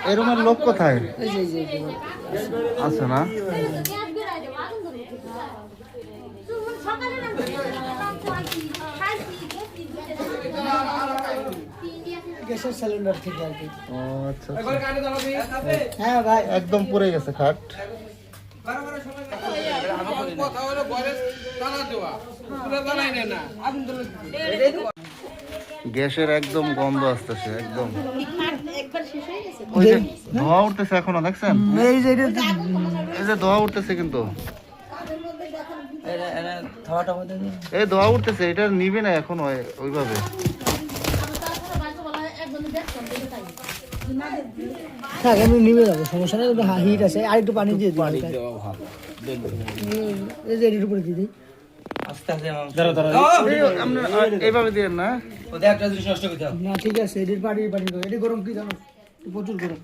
এই রুমের লোক কোথায় এই যে আছে না? গ্যাসের সিলিন্ডার থেকে আর কি। ও আচ্ছা, হ্যাঁ ভাই, একদম পড়ে গেছে খাট। গ্যাসের একদম গন্ধ আসতেছে, একদম ওই যে ধোঁয়া উঠতেছে এখনো, দেখছেন? এই যে এটা এই যে ধোঁয়া উঠতেছে, কিন্তু খাওয়াটা মধ্যে এই ধোঁয়া উঠতেছে, এটা নিবে না এখন ওইভাবে। থাক, আমি নিবে যাবো, সমস্যা নেই। হিট আছে, আর একটু পানি দিয়ে দিই। এই যে এর উপরে দিয়ে দিই। এইভাবে দিয়ে না, না ঠিক আছে, এটির পানি পানি, এটি গরম কি জানো, প্রচুর গরম।